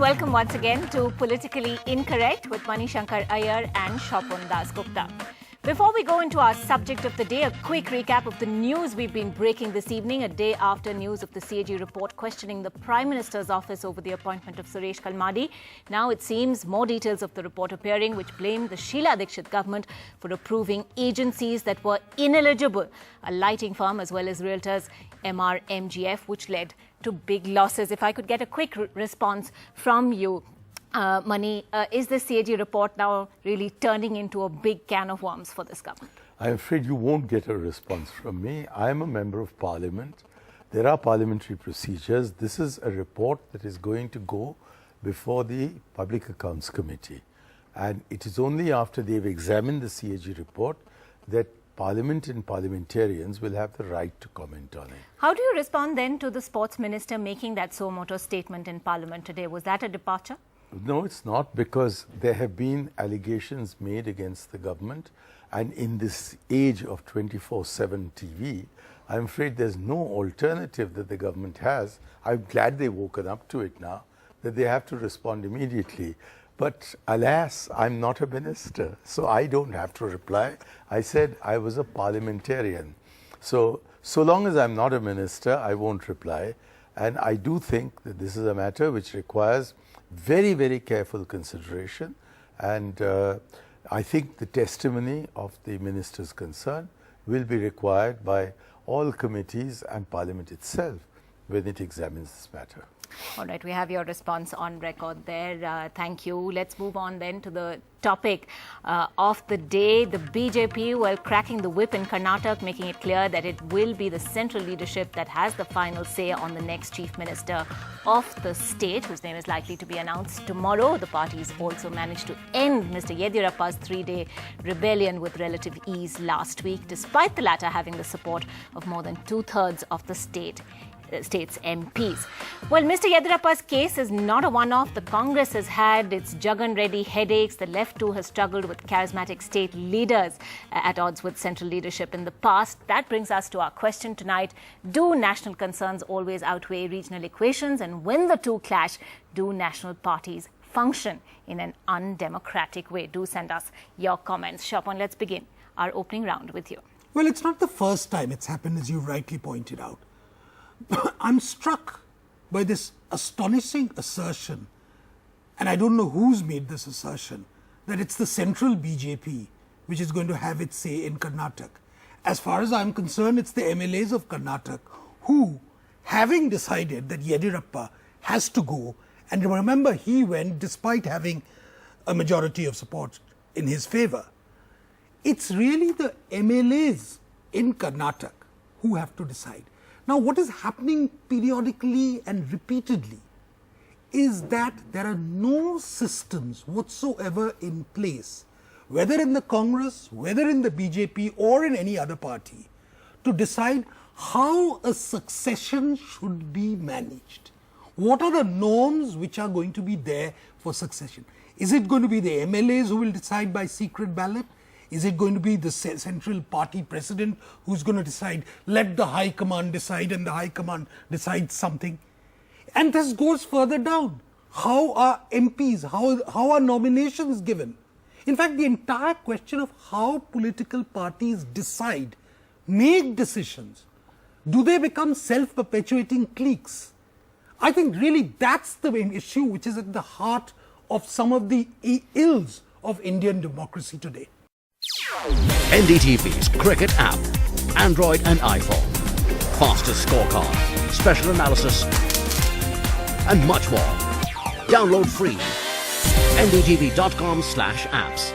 welcome once again to Politically Incorrect with Manishankar Iyer and Shopun Dasgupta. Before we go into our subject of the day, a quick recap of the news we've been breaking this evening, a day after news of the CAG report questioning the Prime Minister's office over the appointment of Suresh Kalmadi. Now it seems more details of the report appearing, which blame the Sheila Dikshit government for approving agencies that were ineligible, a lighting firm as well as realtors MRMGF, which led to big losses. If I could get a quick response from you, Mani, is this CAG report now really turning into a big can of worms for this government? I'm afraid you won't get a response from me. I'm a member of parliament. There are parliamentary procedures. This is a report that is going to go before the Public Accounts Committee. And it is only after they've examined the CAG report that Parliament and parliamentarians will have the right to comment on it. How do you respond then to the sports minister making that suo motu statement in Parliament today? Was that a departure? No, it's not, because there have been allegations made against the government, and in this age of 24/7 TV, I'm afraid there's no alternative that the government has. I'm glad they've woken up to it now, that they have to respond immediately. But alas, I'm not a minister, so I don't have to reply. I said I was a parliamentarian. So long as I'm not a minister, I won't reply. And I do think that this is a matter which requires very, very careful consideration, and I think the testimony of the ministers concerned will be required by all committees and Parliament itself when it examines this matter. All right, we have your response on record there. Thank you. Let's move on then to the topic of the day. The BJP, while cracking the whip in Karnataka, making it clear that it will be the central leadership that has the final say on the next chief minister of the state, whose name is likely to be announced tomorrow. The parties also managed to end Mr. Yediyurappa's three-day rebellion with relative ease last week, despite the latter having the support of more than two-thirds of the state's MPs. Well, Mr. Yediyurappa's case is not a one-off. The Congress has had its Jagan Reddy headaches. The left too has struggled with charismatic state leaders at odds with central leadership in the past. That brings us to our question tonight. Do national concerns always outweigh regional equations? And when the two clash, do national parties function in an undemocratic way? Do send us your comments. Shopon, let's begin our opening round with you. Well, it's not the first time it's happened, as you rightly pointed out. I'm struck by this astonishing assertion, and I don't know who's made this assertion, that it's the central BJP which is going to have its say in Karnataka. As far as I'm concerned, it's the MLAs of Karnataka who, having decided that Yediyurappa has to go, and remember, he went despite having a majority of support in his favor. It's really the MLAs in Karnataka who have to decide. Now, what is happening periodically and repeatedly is that there are no systems whatsoever in place, whether in the Congress, whether in the BJP or in any other party, to decide how a succession should be managed. What are the norms which are going to be there for succession? Is it going to be the MLAs who will decide by secret ballot? Is it going to be the central party president who's going to decide, let the high command decide, and the high command decides something? And this goes further down. How are MPs, how are nominations given? In fact, the entire question of how political parties decide, make decisions, do they become self-perpetuating cliques? I think really that's the main issue which is at the heart of some of the ills of Indian democracy today. NDTV's cricket app, Android and iPhone, fastest scorecard, special analysis, and much more. Download free. ndtv.com/apps.